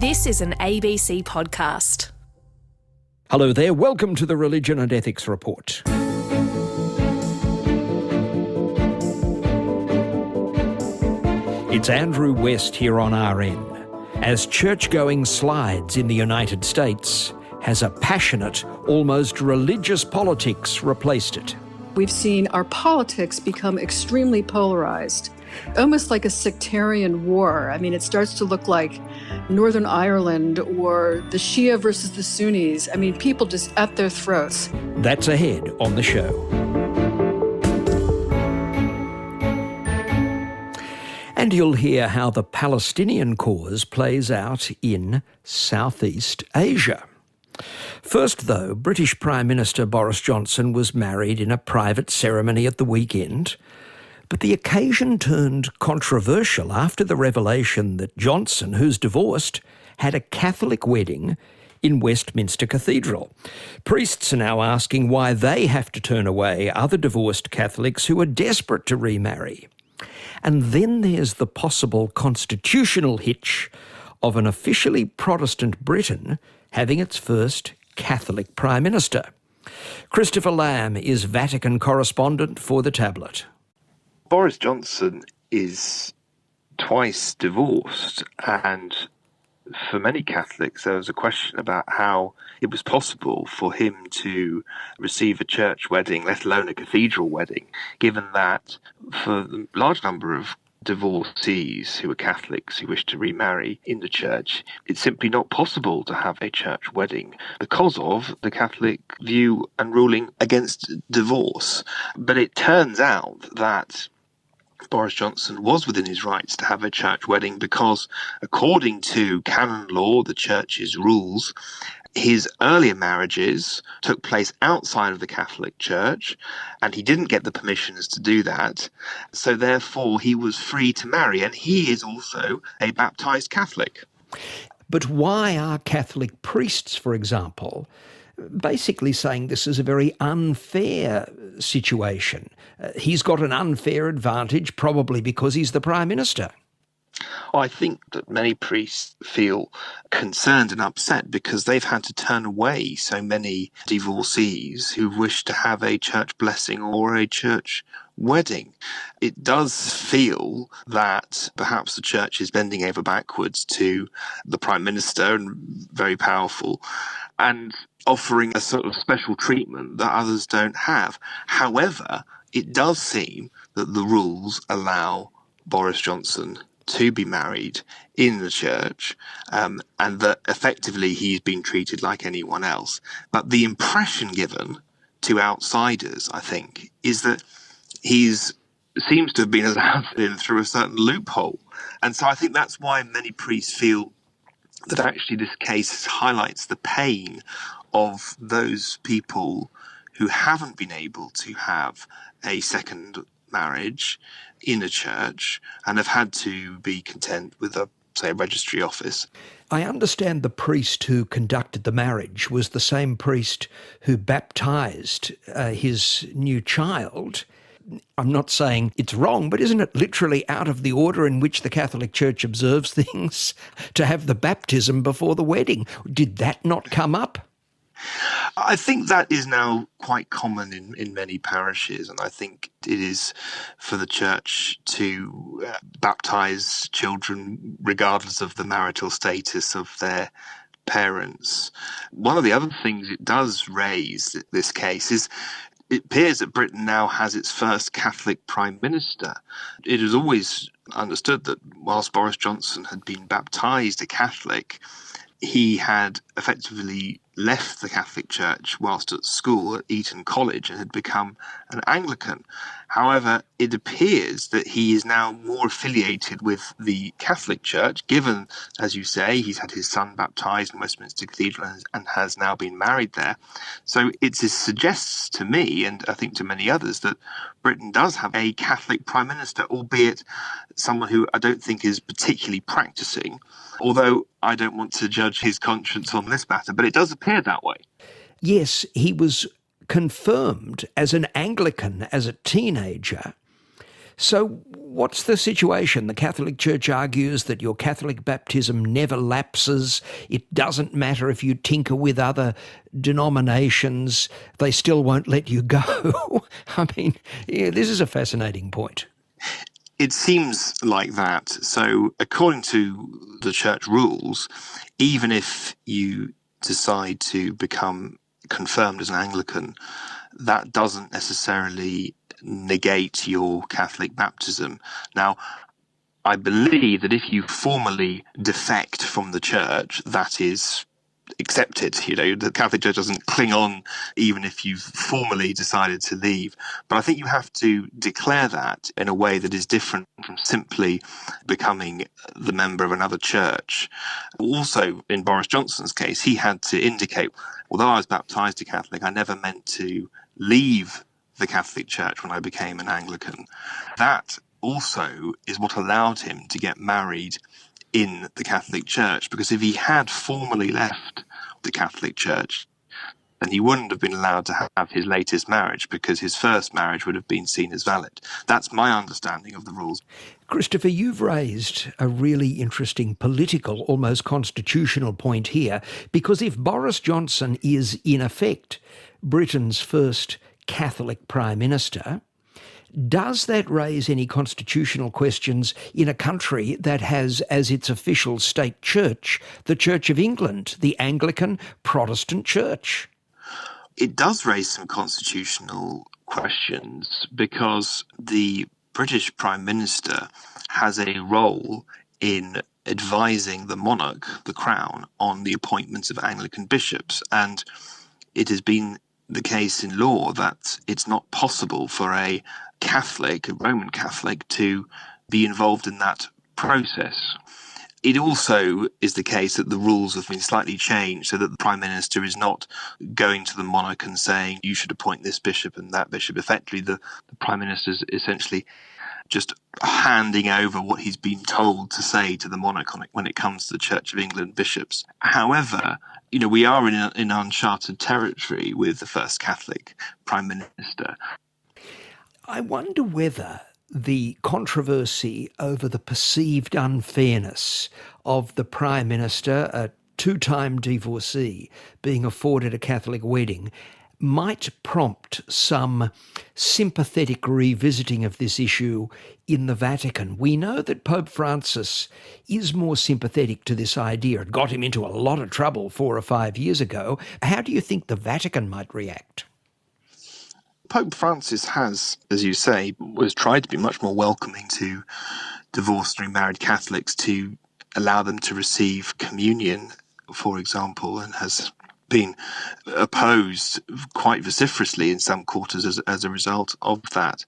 This is an ABC podcast. Hello there, welcome to the Religion and Ethics Report. It's Andrew West here on RN. As church-going slides in the United States, has a passionate, almost religious politics replaced it? We've seen our politics become extremely polarized, almost like a sectarian war. I mean, it starts to look like Northern Ireland or the Shia versus the Sunnis. I mean, people just at their throats. That's ahead on the show. And you'll hear how the Palestinian cause plays out in Southeast Asia. First, though, British Prime Minister Boris Johnson was married in a private ceremony at the weekend. But the occasion turned controversial after the revelation that Johnson, who's divorced, had a Catholic wedding in Westminster Cathedral. Priests are now asking why they have to turn away other divorced Catholics who are desperate to remarry. And then there's the possible constitutional hitch of an officially Protestant Britain having its first Catholic Prime Minister. Christopher Lamb is Vatican correspondent for The Tablet. Boris Johnson is twice divorced, and for many Catholics there was a question about how it was possible for him to receive a church wedding, let alone a cathedral wedding, given that for the large number of divorcees who are Catholics who wish to remarry in the church, it's simply not possible to have a church wedding because of the Catholic view and ruling against divorce. But it turns out that Boris Johnson was within his rights to have a church wedding because, according to canon law, the church's rules, his earlier marriages took place outside of the Catholic Church, and he didn't get the permissions to do that. So therefore, he was free to marry, and he is also a baptized Catholic. But why are Catholic priests, for example, basically saying this is a very unfair situation? He's got an unfair advantage, probably because he's the Prime Minister. I think that many priests feel concerned and upset because they've had to turn away so many divorcees who wish to have a church blessing or a church wedding. It does feel that perhaps the church is bending over backwards to the Prime Minister, and very powerful, and offering a sort of special treatment that others don't have. However, it does seem that the rules allow Boris Johnson to be married in the church, and that effectively he's been treated like anyone else. But the impression given to outsiders, I think, is that seems to have been allowed in through a certain loophole. And so I think that's why many priests feel that actually this case highlights the pain of those people who haven't been able to have a second marriage in a church and have had to be content with a registry office. I understand the priest who conducted the marriage was the same priest who baptised his new child. I'm not saying it's wrong, but isn't it literally out of the order in which the Catholic Church observes things to have the baptism before the wedding? Did that not come up? I think that is now quite common in many parishes, and I think it is for the church to baptise children regardless of the marital status of their parents. One of the other things it does raise, this case, is it appears that Britain now has its first Catholic Prime Minister. It is always understood that whilst Boris Johnson had been baptised a Catholic, he had effectively left the Catholic Church whilst at school at Eton College and had become an Anglican. However, it appears that he is now more affiliated with the Catholic Church, given, as you say, he's had his son baptised in Westminster Cathedral and has now been married there. So it suggests to me, and I think to many others, that Britain does have a Catholic Prime Minister, albeit someone who I don't think is particularly practising, although I don't want to judge his conscience on this matter, but it does appear that way. Yes, he was confirmed as an Anglican as a teenager, So what's the situation? The Catholic Church argues that your Catholic baptism never lapses. It doesn't matter if you tinker with other denominations, they still won't let you go. I mean, yeah, this is a fascinating point. It seems like that. So according to the church rules, even if you decide to become confirmed as an Anglican, that doesn't necessarily negate your Catholic baptism. Now, I believe that if you formally defect from the church, that is accepted. You know, the Catholic Church doesn't cling on even if you've formally decided to leave. But I think you have to declare that in a way that is different from simply becoming the member of another church. Also, in Boris Johnson's case, he had to indicate, although I was baptised a Catholic, I never meant to leave the Catholic Church when I became an Anglican. That also is what allowed him to get married in the Catholic Church, because if he had formally left the Catholic Church, then he wouldn't have been allowed to have his latest marriage, because his first marriage would have been seen as valid. That's my understanding of the rules. Christopher, you've raised a really interesting political, almost constitutional point here, because if Boris Johnson is, in effect, Britain's first Catholic Prime Minister, does that raise any constitutional questions in a country that has as its official state church the Church of England, the Anglican Protestant Church? It does raise some constitutional questions, because the British Prime Minister has a role in advising the monarch, the Crown, on the appointments of Anglican bishops. And it has been the case in law that it's not possible for a Catholic, a Roman Catholic, to be involved in that process. It also is the case that the rules have been slightly changed so that the Prime Minister is not going to the monarch and saying, you should appoint this bishop and that bishop. Effectively, the Prime Minister is essentially just handing over what he's been told to say to the monarch when it comes to the Church of England bishops. However, you know, we are in uncharted territory with the first Catholic Prime Minister. I wonder whether the controversy over the perceived unfairness of the Prime Minister, a two-time divorcee, being afforded a Catholic wedding, might prompt some sympathetic revisiting of this issue in the Vatican. We know that Pope Francis is more sympathetic to this idea. It got him into a lot of trouble 4 or 5 years ago. How do you think the Vatican might react? Pope Francis has, as you say, was tried to be much more welcoming to divorced and remarried Catholics, to allow them to receive communion, for example, and has been opposed quite vociferously in some quarters as a result of that.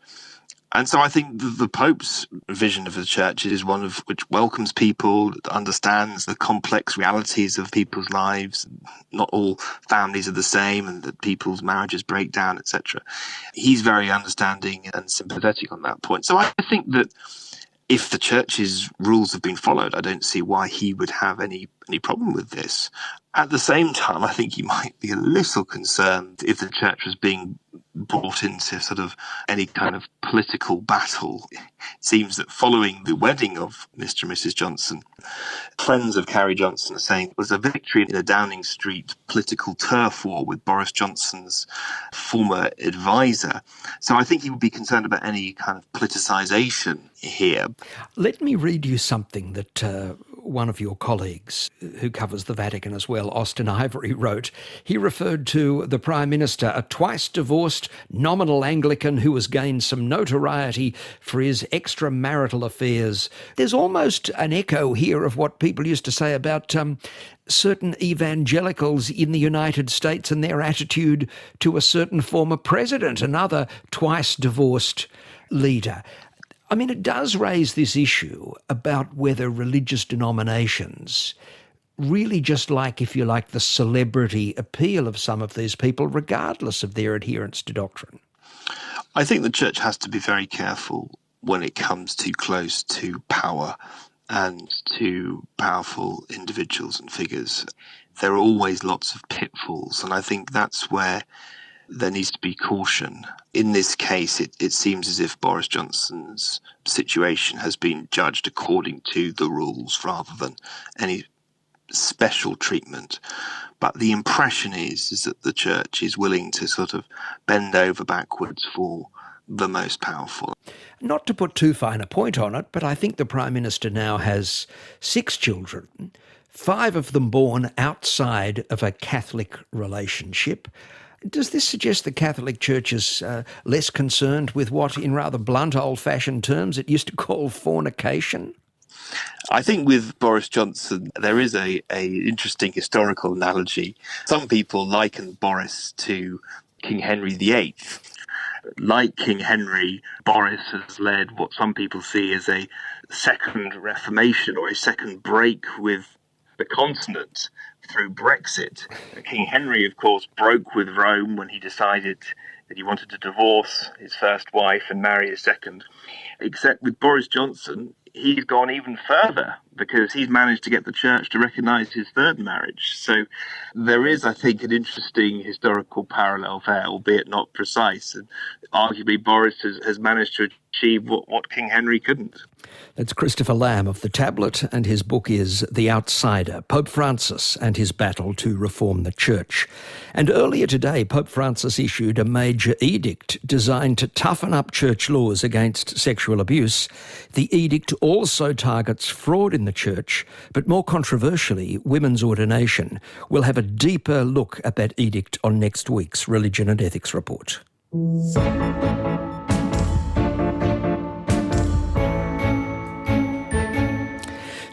And so I think the Pope's vision of the Church is one of which welcomes people, understands the complex realities of people's lives. Not all families are the same, and that people's marriages break down, etc. He's very understanding and sympathetic on that point. So I think that if the Church's rules have been followed, I don't see why he would have any problem with this. At the same time, I think he might be a little concerned if the Church was being brought into sort of any kind of political battle. It seems that following the wedding of Mr. and Mrs. Johnson, friends of Carrie Johnson are saying it was a victory in a Downing Street political turf war with Boris Johnson's former advisor. So I think he would be concerned about any kind of politicisation here. Let me read you something that one of your colleagues who covers the Vatican as well, Austin Ivory, wrote. He referred to the Prime Minister, a twice-divorced nominal Anglican who has gained some notoriety for his extramarital affairs. There's almost an echo here of what people used to say about certain evangelicals in the United States and their attitude to a certain former president, another twice-divorced leader. I mean, it does raise this issue about whether religious denominations really just like, if you like, the celebrity appeal of some of these people, regardless of their adherence to doctrine. I think the Church has to be very careful when it comes too close to power and to powerful individuals and figures. There are always lots of pitfalls, and I think that's where there needs to be caution. In this case, it seems as if Boris Johnson's situation has been judged according to the rules rather than any special treatment. But the impression is that the church is willing to sort of bend over backwards for the most powerful. Not to put too fine a point on it, but I think the Prime Minister now has 6 children, 5 of them born outside of a Catholic relationship. Does this suggest the Catholic Church is less concerned with what, in rather blunt, old-fashioned terms, it used to call fornication? I think with Boris Johnson, there is a interesting historical analogy. Some people liken Boris to King Henry VIII. Like King Henry, Boris has led what some people see as a second reformation or a second break with the continent through Brexit. King Henry, of course, broke with Rome when he decided that he wanted to divorce his first wife and marry a second. Except with Boris Johnson, he's gone even further because he's managed to get the church to recognise his third marriage. So there is, I think, an interesting historical parallel there, albeit not precise. And arguably, Boris has managed to achieve what King Henry couldn't. That's Christopher Lamb of The Tablet, and his book is The Outsider, Pope Francis and His Battle to Reform the Church. And earlier today, Pope Francis issued a major edict designed to toughen up church laws against sexual abuse. The edict also targets fraud in the church, but more controversially, women's ordination. We'll have a deeper look at that edict on next week's Religion and Ethics Report.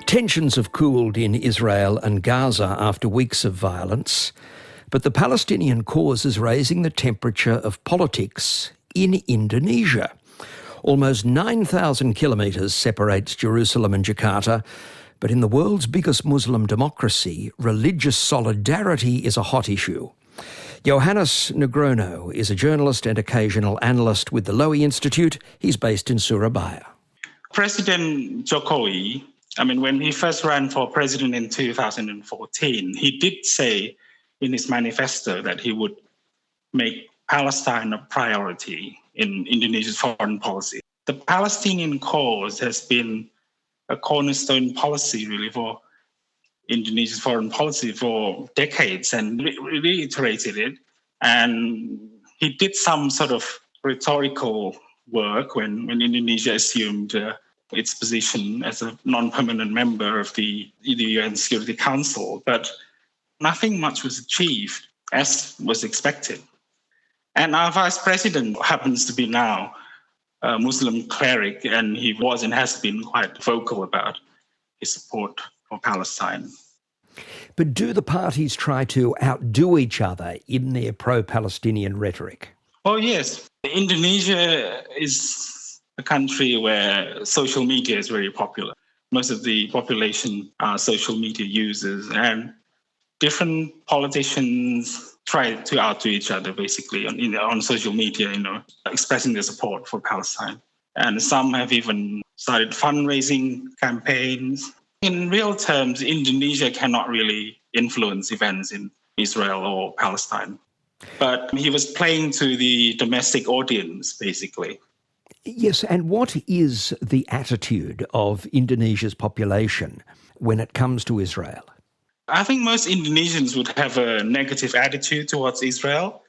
Tensions have cooled in Israel and Gaza after weeks of violence, but the Palestinian cause is raising the temperature of politics in Indonesia. Almost 9,000 kilometres separates Jerusalem and Jakarta, but in the world's biggest Muslim democracy, religious solidarity is a hot issue. Johannes Negrono is a journalist and occasional analyst with the Lowy Institute. He's based in Surabaya. President Jokowi, when he first ran for president in 2014, he did say in his manifesto that he would make Palestine a priority in Indonesia's foreign policy. The Palestinian cause has been a cornerstone policy, really, for Indonesia's foreign policy for decades, and reiterated it. And he did some sort of rhetorical work when Indonesia assumed its position as a non-permanent member of the UN Security Council, but nothing much was achieved, as was expected. And our vice president happens to be now a Muslim cleric, and he was and has been quite vocal about his support for Palestine. But do the parties try to outdo each other in their pro-Palestinian rhetoric? Oh, yes. Indonesia is a country where social media is very popular. Most of the population are social media users, and different politicians try to outdo each other, basically, on social media, expressing their support for Palestine. And some have even started fundraising campaigns. In real terms, Indonesia cannot really influence events in Israel or Palestine. But he was playing to the domestic audience, basically. Yes, and what is the attitude of Indonesia's population when it comes to Israel? I think most Indonesians would have a negative attitude towards Israel,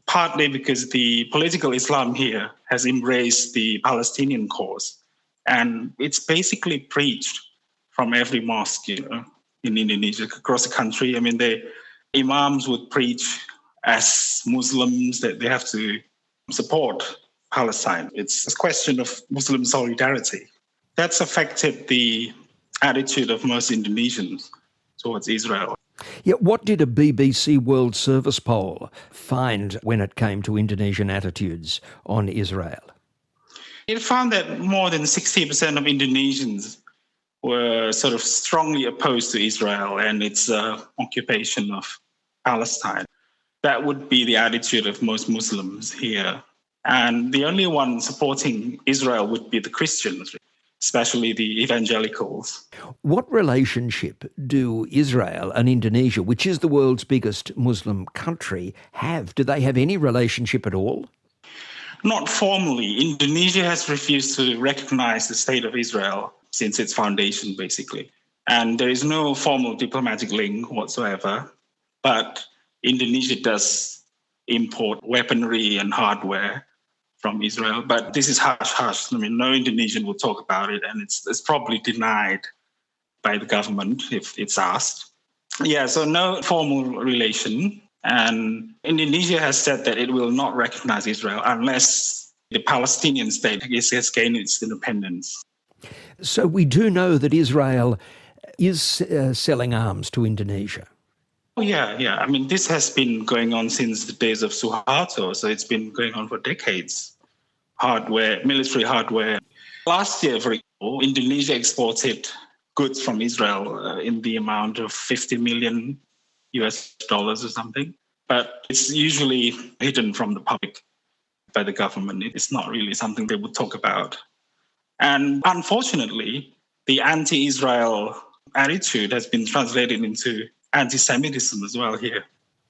partly because the political Islam here has embraced the Palestinian cause. And it's basically preached from every mosque, in Indonesia, across the country. The imams would preach as Muslims that they have to support Palestine. It's a question of Muslim solidarity. That's affected the attitude of most Indonesians towards Israel. Yeah, what did a BBC World Service poll find when it came to Indonesian attitudes on Israel? It found that more than 60% of Indonesians were sort of strongly opposed to Israel and its occupation of Palestine. That would be the attitude of most Muslims here. And the only one supporting Israel would be the Christians. especially the evangelicals. What relationship do Israel and Indonesia, which is the world's biggest Muslim country, have? Do they have any relationship at all? Not formally. Indonesia has refused to recognize the state of Israel since its foundation, basically. And there is no formal diplomatic link whatsoever. But Indonesia does import weaponry and hardware from Israel. But this is hush-hush. I mean, no Indonesian will talk about it, and it's probably denied by the government if it's asked. Yeah, so no formal relation. And Indonesia has said that it will not recognize Israel unless the Palestinian state has gained its independence. So we do know that Israel is selling arms to Indonesia. Oh, yeah. I mean, this has been going on since the days of Suharto, so it's been going on for decades. Hardware, military hardware. Last year, for example, Indonesia exported goods from Israel in the amount of $50 million US dollars or something. But it's usually hidden from the public by the government. It's not really something they would talk about. And unfortunately, the anti-Israel attitude has been translated into anti-Semitism as well here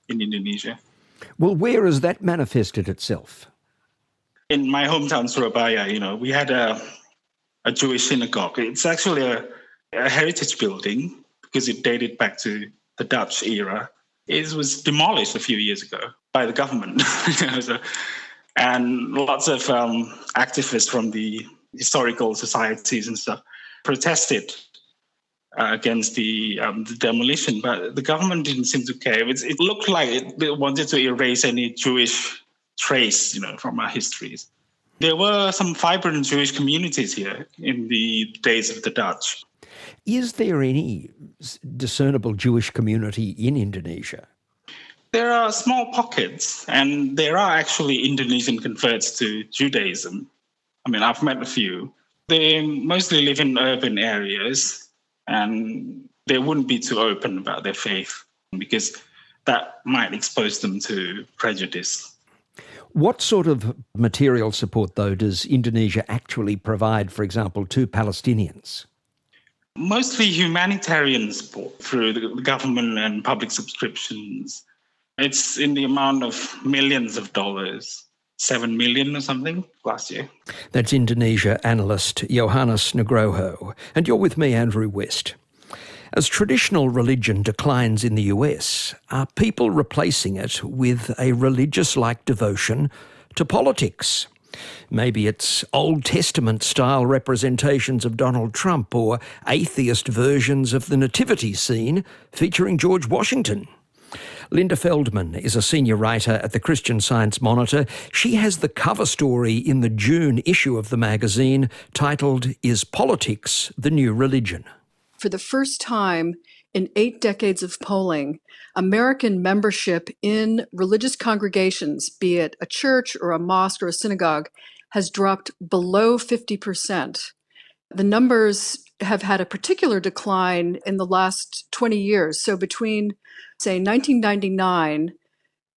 in Indonesia. Well, where has that manifested itself? In my hometown, Surabaya, we had a Jewish synagogue. It's actually a heritage building because it dated back to the Dutch era. It was demolished a few years ago by the government. And lots of activists from the historical societies and stuff protested against the demolition, but the government didn't seem to care. It looked like it wanted to erase any Jewish trace, from our histories. There were some vibrant Jewish communities here in the days of the Dutch. Is there any discernible Jewish community in Indonesia? There are small pockets, and there are actually Indonesian converts to Judaism. I mean, I've met a few. They mostly live in urban areas, and they wouldn't be too open about their faith because that might expose them to prejudice. What sort of material support, though, does Indonesia actually provide, for example, to Palestinians? Mostly humanitarian support through the government and public subscriptions. It's in the amount of millions of dollars, 7 million or something last year. That's Indonesia analyst Johannes Nugroho. And you're with me, Andrew West. As traditional religion declines in the US, are people replacing it with a religious-like devotion to politics? Maybe it's Old Testament-style representations of Donald Trump or atheist versions of the nativity scene featuring George Washington. Linda Feldman is a senior writer at the Christian Science Monitor. She has the cover story in the June issue of the magazine titled, "Is Politics the New Religion?" For the first time in 8 decades of polling, American membership in religious congregations, be it a church or a mosque or a synagogue, has dropped below 50%. The numbers have had a particular decline in the last 20 years. So between, say, 1999,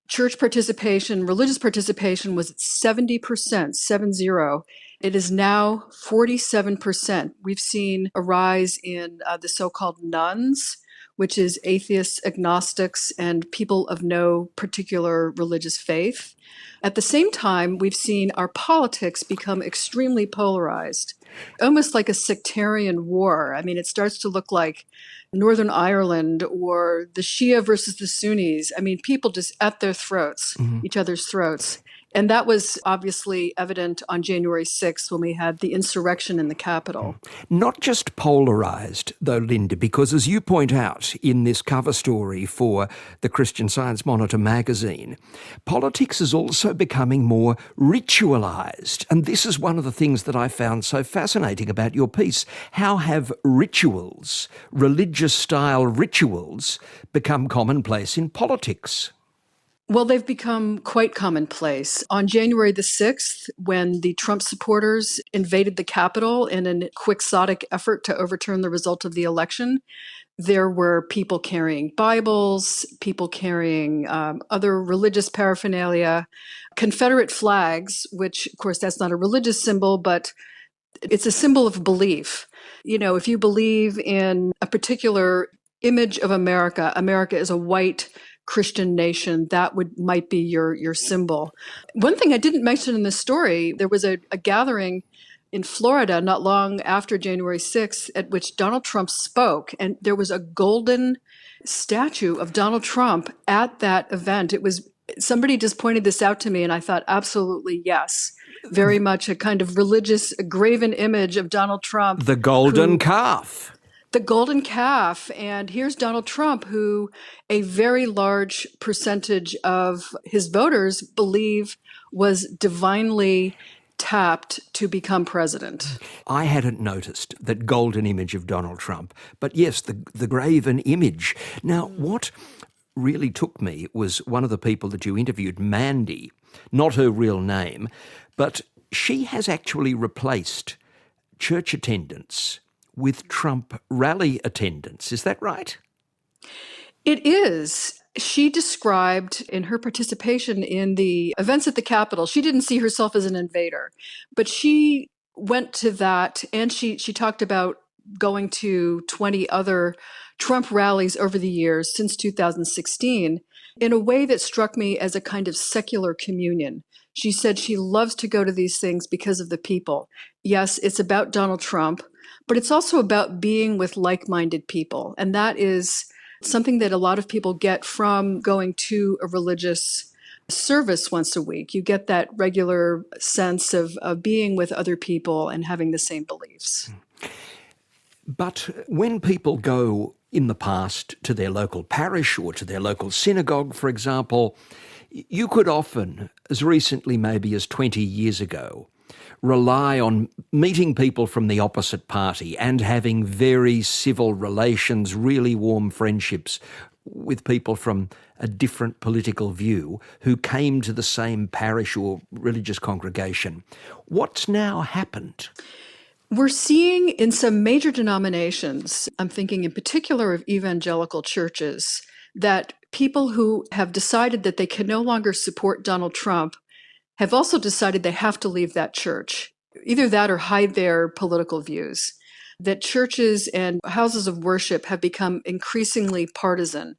church participation, religious participation was at 70%, 70. It is now 47%. We've seen a rise in the so-called nones, which is atheists, agnostics, and people of no particular religious faith. At the same time, we've seen our politics become extremely polarized, almost like a sectarian war. I mean, it starts to look like Northern Ireland or the Shia versus the Sunnis. I mean, people just at their throats, each other's throats. And that was obviously evident on January 6th when we had the insurrection in the Capitol. Not just polarised, though, Linda, because as you point out in this cover story for the Christian Science Monitor magazine, politics is also becoming more ritualised. And this is one of the things that I found so fascinating about your piece. How have rituals, religious-style rituals, become commonplace in politics? Well, they've become quite commonplace. On January the 6th, when the Trump supporters invaded the Capitol in a quixotic effort to overturn the result of the election, there were people carrying Bibles, people carrying other religious paraphernalia, Confederate flags, which, of course, that's not a religious symbol, but It's a symbol of belief. If you believe in a particular image of America, America is a white Christian nation, that might be your symbol. One thing I didn't mention in this story, there was a gathering in Florida not long after January 6th at which Donald Trump spoke, and there was a golden statue of Donald Trump at that event. Somebody just pointed this out to me, and I thought, absolutely, yes. Very much a kind of religious, graven image of Donald Trump. The golden calf. The golden calf. And here's Donald Trump, who a very large percentage of his voters believe was divinely tapped to become president. I hadn't noticed that golden image of Donald Trump, but yes, the graven image. Now, what really took me was one of the people that you interviewed, Mandy, not her real name, but she has actually replaced church attendance with Trump rally attendance. Is that right? It is. She described in her participation in the events at the Capitol, she didn't see herself as an invader, but she went to that, and she talked about going to 20 other Trump rallies over the years since 2016 in a way that struck me as a kind of secular communion. She said she loves to go to these things because of the people. Yes, it's about Donald Trump, but it's also about being with like-minded people. And that is something that a lot of people get from going to a religious service once a week. You get that regular sense of being with other people and having the same beliefs. But when people go in the past to their local parish or to their local synagogue, for example, you could often, as recently maybe as 20 years ago, rely on meeting people from the opposite party and having very civil relations, really warm friendships with people from a different political view who came to the same parish or religious congregation. What's now happened? We're seeing in some major denominations, I'm thinking in particular of evangelical churches, that people who have decided that they can no longer support Donald Trump have also decided they have to leave that church, either that or hide their political views, that churches and houses of worship have become increasingly partisan,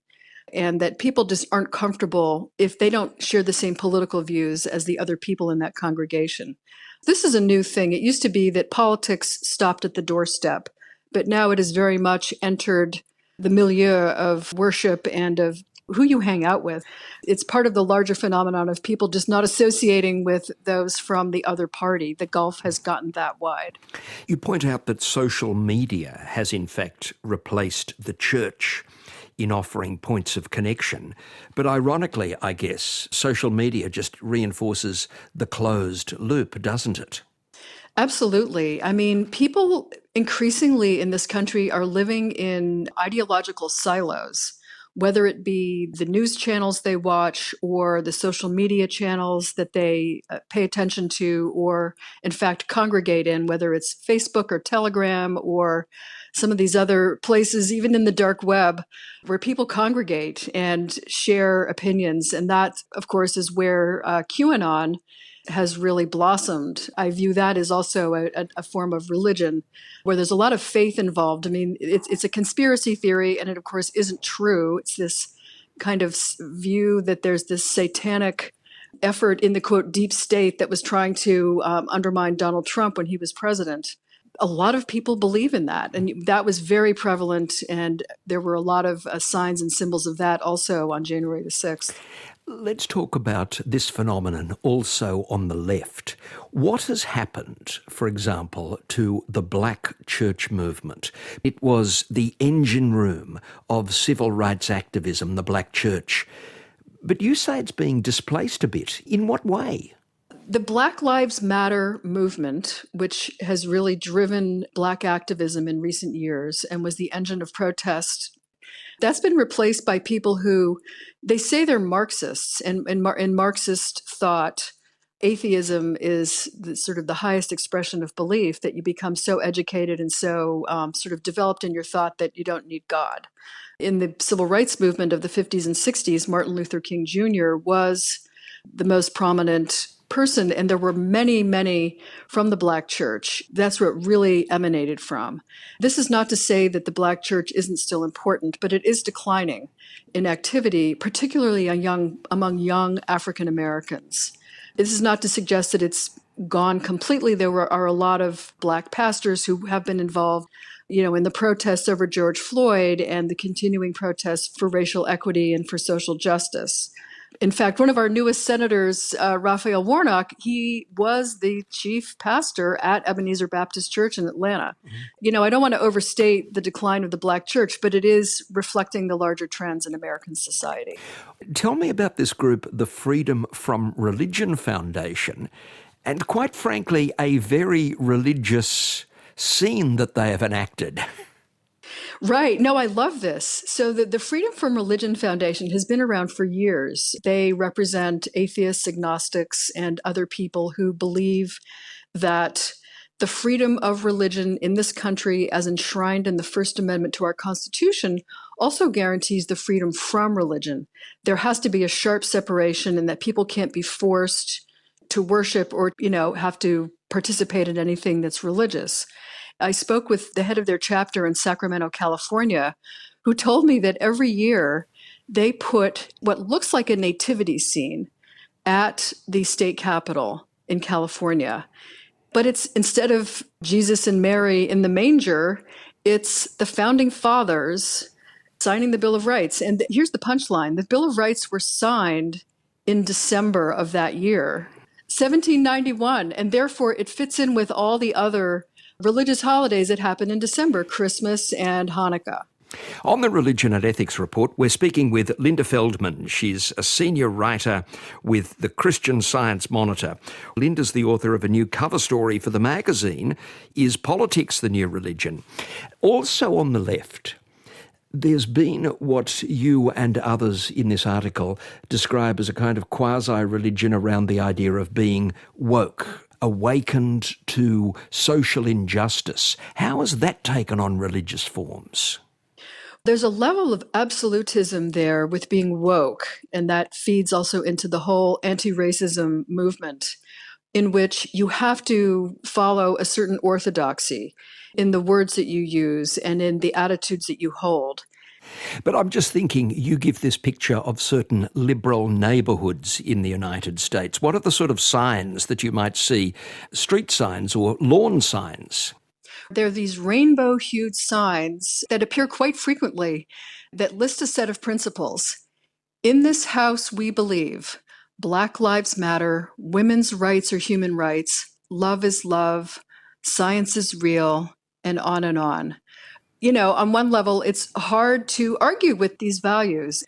and that people just aren't comfortable if they don't share the same political views as the other people in that congregation. This is a new thing. It used to be that politics stopped at the doorstep, but now it has very much entered the milieu of worship and of who you hang out with. It's part of the larger phenomenon of people just not associating with those from the other party. The gulf has gotten that wide. You point out that social media has in fact replaced the church in offering points of connection. But ironically, I guess, social media just reinforces the closed loop, doesn't it? Absolutely. I mean, people increasingly in this country are living in ideological silos, whether it be the news channels they watch or the social media channels that they pay attention to or, in fact, congregate in, whether it's Facebook or Telegram or some of these other places, even in the dark web, where people congregate and share opinions. And that, of course, is where QAnon has really blossomed. I view that as also a form of religion where there's a lot of faith involved. I mean, it's a conspiracy theory, and it, of course, isn't true. It's this kind of view that there's this satanic effort in the, quote, deep state that was trying to undermine Donald Trump when he was president. A lot of people believe in that, and that was very prevalent, and there were a lot of signs and symbols of that also on January the 6th. Let's talk about this phenomenon also on the left. What has happened, for example, to the Black Church movement? It was the engine room of civil rights activism, the Black Church. But you say it's being displaced a bit. In what way? The Black Lives Matter movement, which has really driven Black activism in recent years and was the engine of protest, that's been replaced by people who, they say they're Marxists, and in Marxist thought, atheism is sort of the highest expression of belief, that you become so educated and so sort of developed in your thought that you don't need God. In the civil rights movement of the 50s and 60s, Martin Luther King Jr. was the most prominent person, and there were many, many from the Black church. That's where it really emanated from. This is not to say that the Black church isn't still important, but it is declining in activity, particularly among young African Americans. This is not to suggest that it's gone completely. There are a lot of Black pastors who have been involved, in the protests over George Floyd and the continuing protests for racial equity and for social justice. In fact, one of our newest senators, Raphael Warnock, he was the chief pastor at Ebenezer Baptist Church in Atlanta. Mm-hmm. I don't want to overstate the decline of the Black church, but it is reflecting the larger trends in American society. Tell me about this group, the Freedom from Religion Foundation, and quite frankly, a very religious scene that they have enacted. Right. No, I love this. So the Freedom from Religion Foundation has been around for years. They represent atheists, agnostics, and other people who believe that the freedom of religion in this country, as enshrined in the First Amendment to our Constitution, also guarantees the freedom from religion. There has to be a sharp separation, and that people can't be forced to worship or, have to participate in anything that's religious. I spoke with the head of their chapter in Sacramento, California, who told me that every year they put what looks like a nativity scene at the state capitol in California. But it's, instead of Jesus and Mary in the manger, it's the founding fathers signing the Bill of Rights. And here's the punchline. The Bill of Rights were signed in December of that year, 1791, and therefore it fits in with all the other religious holidays that happen in December, Christmas and Hanukkah. On the Religion and Ethics Report, we're speaking with Linda Feldman. She's a senior writer with the Christian Science Monitor. Linda's the author of a new cover story for the magazine, Is Politics the New Religion? Also on the left, there's been what you and others in this article describe as a kind of quasi-religion around the idea of being woke, awakened to social injustice. How has that taken on religious forms? There's a level of absolutism there with being woke, and that feeds also into the whole anti-racism movement, in which you have to follow a certain orthodoxy in the words that you use and in the attitudes that you hold. But I'm just thinking, you give this picture of certain liberal neighbourhoods in the United States. What are the sort of signs that you might see, street signs or lawn signs? There are these rainbow-hued signs that appear quite frequently that list a set of principles. In this house, we believe Black lives matter, women's rights are human rights, love is love, science is real, and on and on. On one level, it's hard to argue with these values,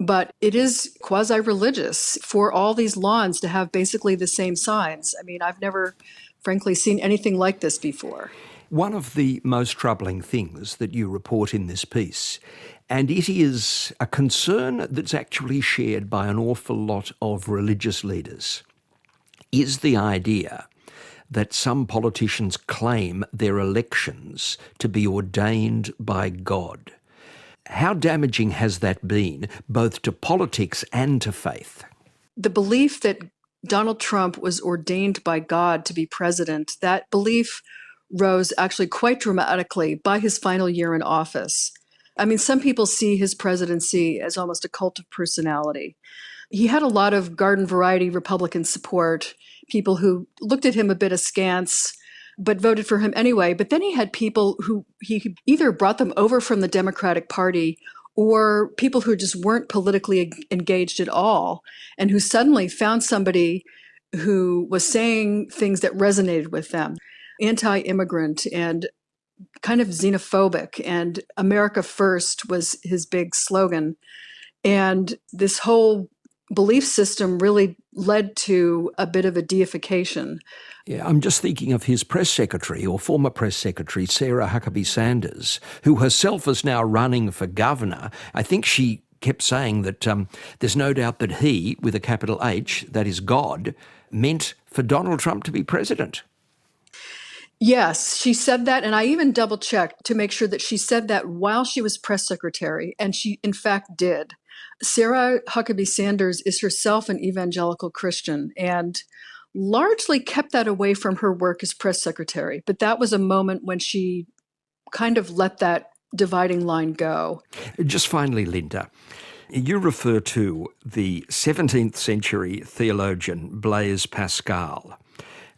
but it is quasi-religious for all these lawns to have basically the same signs. I mean, I've never, frankly, seen anything like this before. One of the most troubling things that you report in this piece, and it is a concern that's actually shared by an awful lot of religious leaders, is the idea that some politicians claim their elections to be ordained by God. How damaging has that been, both to politics and to faith? The belief that Donald Trump was ordained by God to be president, that belief rose actually quite dramatically by his final year in office. I mean, some people see his presidency as almost a cult of personality. He had a lot of garden variety Republican support, people who looked at him a bit askance, but voted for him anyway. But then he had people who he either brought them over from the Democratic Party or people who just weren't politically engaged at all, and who suddenly found somebody who was saying things that resonated with them, anti-immigrant and kind of xenophobic, and America First was his big slogan. And this whole belief system really led to a bit of a deification. Yeah, I'm just thinking of his press secretary, or former press secretary, Sarah Huckabee Sanders, who herself is now running for governor. I think she kept saying that there's no doubt that he, with a capital H, that is God, meant for Donald Trump to be president. Yes, she said that, and I even double-checked to make sure that she said that while she was press secretary, and she in fact did. Sarah Huckabee Sanders is herself an evangelical Christian, and largely kept that away from her work as press secretary. But that was a moment when she kind of let that dividing line go. Just finally, Linda, you refer to the 17th century theologian Blaise Pascal,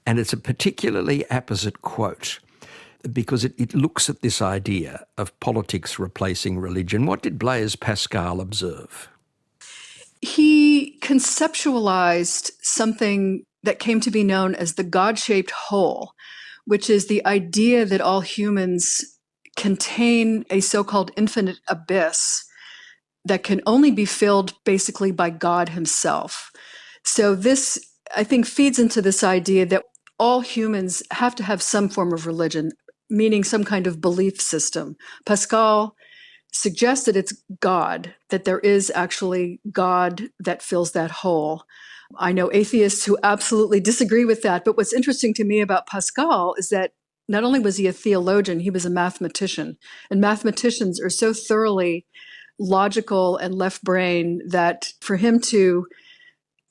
and it's a particularly apposite quote because it looks at this idea of politics replacing religion. What did Blaise Pascal observe? He conceptualized something that came to be known as the God-shaped hole, which is the idea that all humans contain a so-called infinite abyss that can only be filled basically by God himself. So this, I think, feeds into this idea that all humans have to have some form of religion, meaning some kind of belief system. Pascal suggested it's God, that there is actually God that fills that hole. I know atheists who absolutely disagree with that, but what's interesting to me about Pascal is that not only was he a theologian, he was a mathematician. And mathematicians are so thoroughly logical and left brain that for him to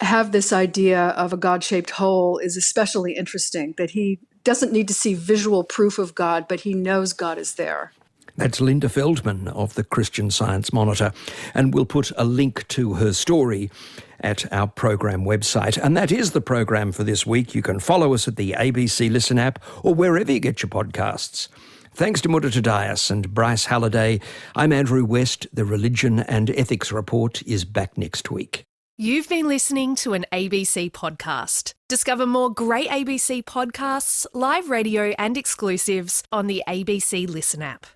have this idea of a God-shaped hole is especially interesting, that he doesn't need to see visual proof of God, but he knows God is there. That's Linda Feldman of the Christian Science Monitor, and we'll put a link to her story at our program website. And that is the program for this week. You can follow us at the ABC Listen app or wherever you get your podcasts. Thanks to Mudita Dias and Bryce Halliday. I'm Andrew West. The Religion and Ethics Report is back next week. You've been listening to an ABC podcast. Discover more great ABC podcasts, live radio and exclusives on the ABC Listen app.